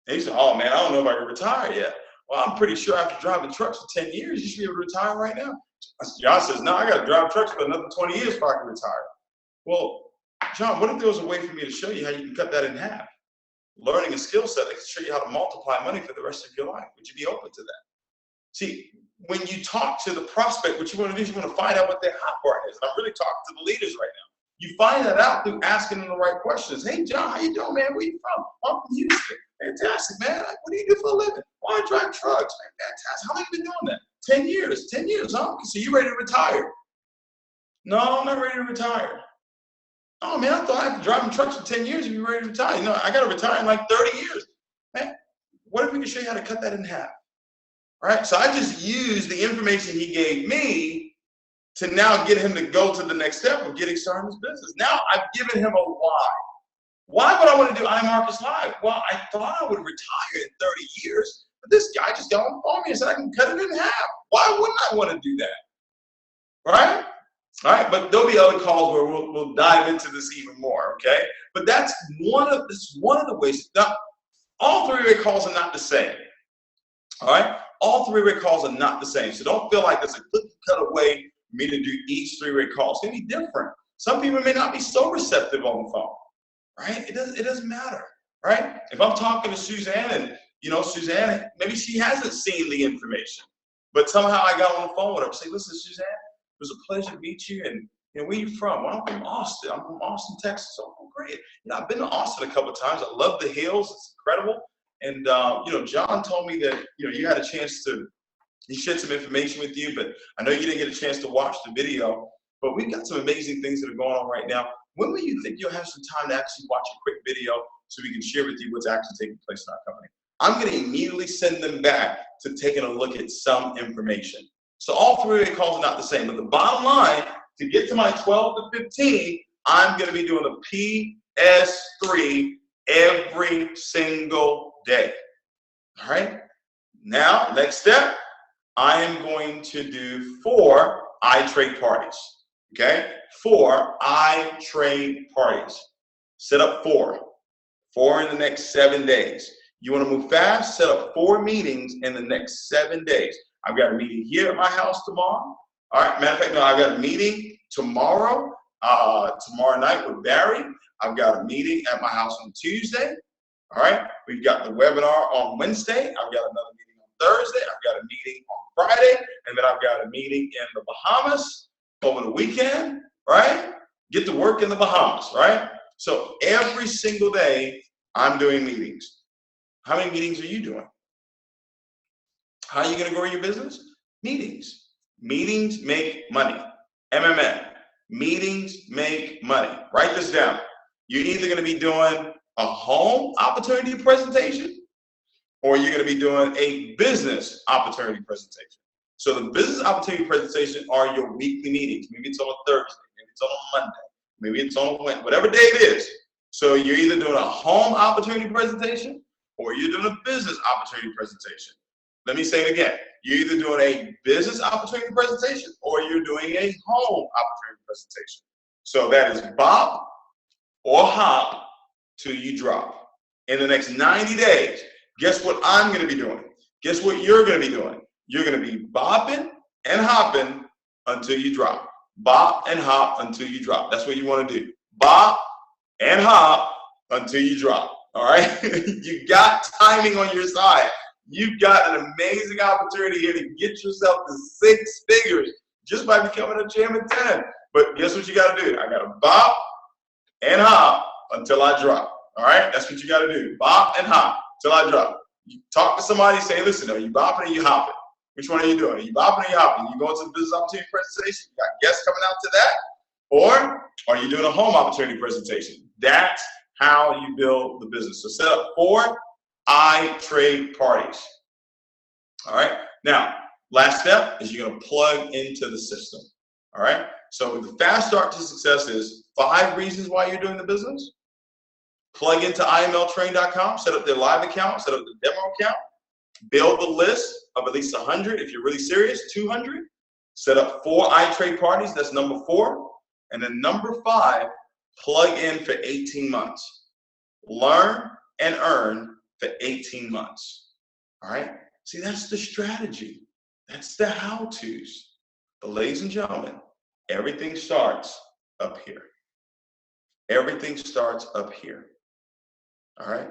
And he said, oh, man, I don't know if I can retire yet. Well, I'm pretty sure after driving trucks for 10 years, you should be able to retire right now. John says, no, I got to drive trucks for another 20 years before I can retire. Well, John, what if there was a way for me to show you how you can cut that in half? Learning a skill set that can show you how to multiply money for the rest of your life. Would you be open to that? See, when you talk to the prospect, what you want to do is you want to find out what their hot part is. And I'm really talking to the leaders right now. You find that out through asking them the right questions. Hey, John, how you doing, man? Where you from? I'm from Houston. Fantastic, man. What do you do for a living? Well, I drive trucks. Man, fantastic. How long have you been doing that? 10 years. 10 years, huh? So you ready to retire? No, I'm not ready to retire. Oh, man, I thought I'd be driving trucks for 10 years and be ready to retire. No, I got to retire in like 30 years. Man, what if we can show you how to cut that in half? All right, so I just used the information he gave me to now get him to go to the next step of getting started in his business. Now I've given him a why. Why would I want to do Imarketslive? Well, I thought I would retire in 30 years, but this guy just got on the phone me and said I can cut it in half. Why wouldn't I want to do that? Right? All right, but there'll be other calls where we'll dive into this even more, okay? But that's one of the ways. Now, all three-way calls are not the same. All right, all three-way calls are not the same. So don't feel like there's a cookie-cutter way for me to do each three-way call. It's gonna be different. Some people may not be so receptive on the phone, right? It doesn't matter, right? If I'm talking to Suzanne and Suzanne, maybe she hasn't seen the information, but somehow I got on the phone with her and say, listen, Suzanne, it was a pleasure to meet you. And where you from? Well, I'm from Austin. I'm from Austin, Texas. Oh, great. I've been to Austin a couple of times. I love the hills. It's incredible. And John told me that you had a chance to. He shared some information with you, but I know you didn't get a chance to watch the video. But we've got some amazing things that are going on right now. When will you think you'll have some time to actually watch a quick video so we can share with you what's actually taking place in our company? I'm going to immediately send them back to taking a look at some information. So all three-way calls are not the same, but the bottom line, to get to my 12 to 15, I'm going to be doing a PS3 every single day. All right? Now, next step, I am going to do 4 iTrade parties. Okay? 4 iTrade parties. Set up 4. 4 in the next 7 days. You want to move fast? Set up 4 meetings in the next 7 days. I've got a meeting here at my house tomorrow. All right, matter of fact, no, I've got a meeting tomorrow night with Barry. I've got a meeting at my house on Tuesday. All right, we've got the webinar on Wednesday. I've got another meeting on Thursday. I've got a meeting on Friday, and then I've got a meeting in the Bahamas over the weekend, right? Get to work in the Bahamas, right? So every single day, I'm doing meetings. How many meetings are you doing? How are you going to grow your business? Meetings. Meetings make money. MMM. Meetings make money. Write this down. You're either going to be doing a home opportunity presentation or you're going to be doing a business opportunity presentation. So the business opportunity presentation are your weekly meetings. Maybe it's on a Thursday. Maybe it's on a Monday. Maybe it's on a Wednesday. Whatever day it is. So you're either doing a home opportunity presentation or you're doing a business opportunity presentation. Let me say it again. You're either doing a business opportunity presentation or you're doing a home opportunity presentation. So that is bop or hop till you drop. In the next 90 days, guess what I'm going to be doing? Guess what you're going to be doing? You're going to be bopping and hopping until you drop. Bop and hop until you drop. That's what you want to do. Bop and hop until you drop. All right? You got timing on your side. You've got an amazing opportunity here to get yourself to 6 figures just by becoming a Jam at 10. But guess what you got to do? I got to bop and hop until I drop. All right? That's what you got to do. Bop and hop until I drop. You talk to somebody, say, listen, are you bopping or you hopping? Which one are you doing? Are you bopping or you hopping? You going to the business opportunity presentation? You got guests coming out to that? Or are you doing a home opportunity presentation? That's how you build the business. So set up 4 iTrade parties. All right. Now, last step is you're going to plug into the system. All right. So the fast start to success is 5 reasons why you're doing the business. Plug into imltrain.com, set up their live account, set up the demo account, build the list of at least 100 if you're really serious, 200. Set up 4 iTrade parties. That's number 4. And then number 5, plug in for 18 months. Learn and earn for 18 months. All right? See, that's the strategy. That's the how-tos. But ladies and gentlemen, everything starts up here. Everything starts up here. All right?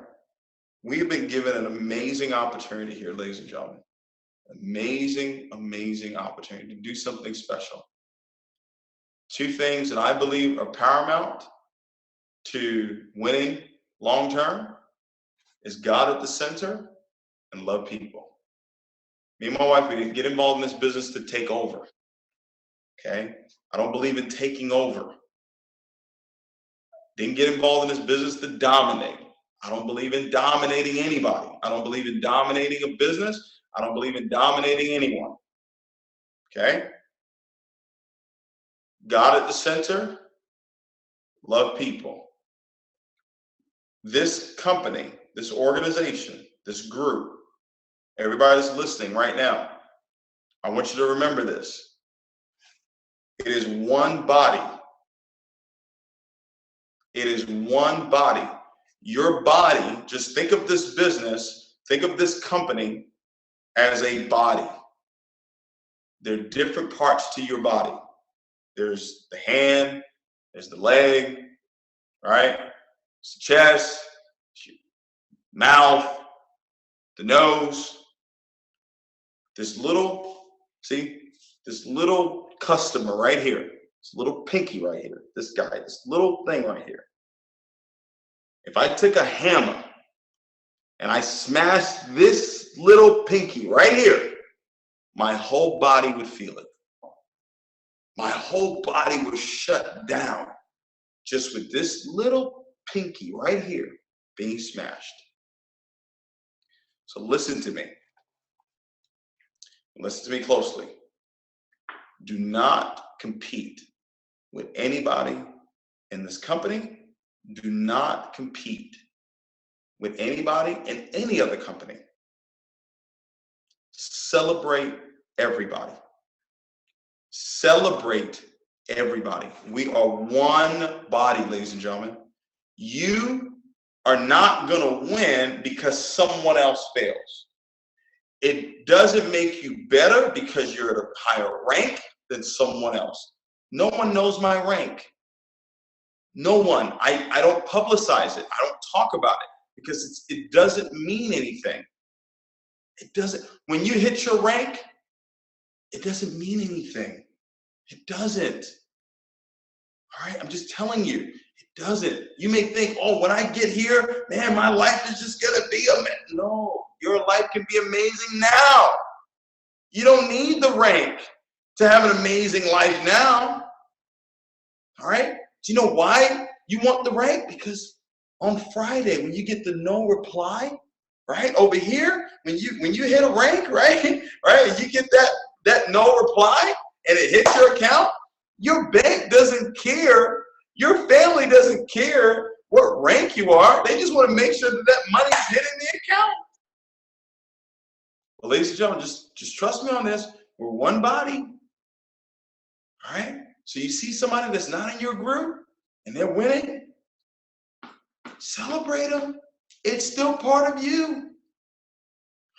We have been given an amazing opportunity here, ladies and gentlemen. Amazing, amazing opportunity to do something special. 2 things that I believe are paramount to winning long-term is God at the center and love people. Me and my wife, we didn't get involved in this business to take over. Okay? I don't believe in taking over. Didn't get involved in this business to dominate. I don't believe in dominating anybody. I don't believe in dominating a business. I don't believe in dominating anyone. Okay? God at the center, love people. This company, this organization, this group, everybody that's listening right now, I want you to remember this. It is one body. It is one body. Your body, just think of this business, think of this company as a body. There are different parts to your body. There's the hand, there's the leg, right? It's the chest, mouth, the nose. This little, see, this little customer right here, this little pinky right here, this guy, this little thing right here. If I took a hammer and I smashed this little pinky right here, my whole body would feel it. My whole body was shut down just with this little pinky right here being smashed. So listen to me. Listen to me closely. Do not compete with anybody in this company. Do not compete with anybody in any other company. Celebrate everybody. Celebrate everybody. We are one body, ladies and gentlemen. You are not going to win because someone else fails. It doesn't make you better because you're at a higher rank than someone else. No one knows my rank. No one. I don't publicize it. I don't talk about it because it doesn't mean anything. It doesn't. When you hit your rank, it doesn't mean anything. It doesn't. All right, I'm just telling you, it doesn't. You may think, oh, when I get here, man, my life is just gonna be amazing. No, your life can be amazing now. You don't need the rank to have an amazing life now. All right? Do you know why you want the rank? Because on Friday, when you get the no reply, right over here, when you hit a rank, right, and you get that no reply, and it hits your account, your bank doesn't care, your family doesn't care what rank you are. They just want to make sure that money is hitting the account. Well, ladies and gentlemen, just trust me on this. We're one body. All right? So you see somebody that's not in your group and they're winning, celebrate them. It's still part of you.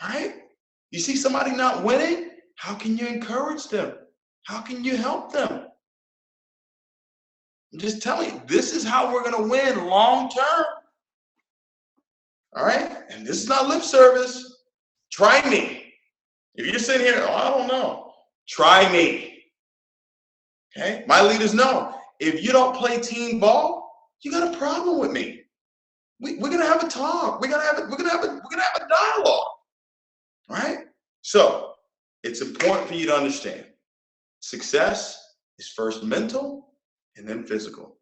All right? You see somebody not winning, how can you encourage them? How can you help them? I'm just telling you, this is how we're going to win long term. All right? And this is not lip service. Try me. If you're sitting here, oh, I don't know. Try me. Okay? My leaders know. If you don't play team ball, you got a problem with me. We're going to have a talk. We're going to have a dialogue. All right? So, it's important for you to understand. Success is first mental and then physical.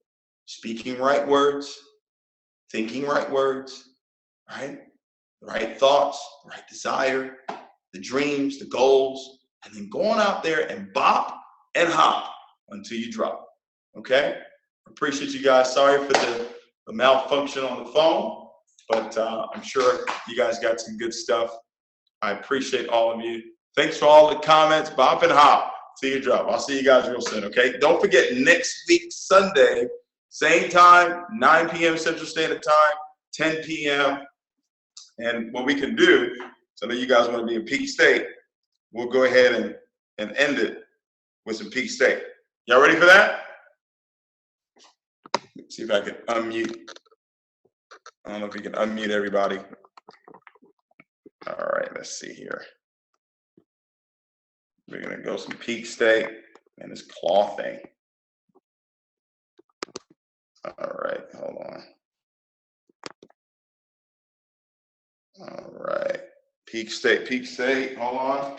Speaking right words, thinking right words, right? The right thoughts, the right desire, the dreams, the goals, and then going out there and bop and hop until you drop. Okay? Appreciate you guys. Sorry for the malfunction on the phone, but I'm sure you guys got some good stuff. I appreciate all of you. Thanks for all the comments. Bop and hop. See you drop. I'll see you guys real soon, okay? Don't forget, next week, Sunday, same time, 9 p.m. Central Standard Time, 10 p.m. And what we can do, so I know you guys want to be in Peak State, we'll go ahead and end it with some Peak State. Y'all ready for that? Let's see if I can unmute. I don't know if you can unmute everybody. All right, let's see here. We're going to go some Peak State and this claw thing. All right, hold on. All right, Peak State, hold on.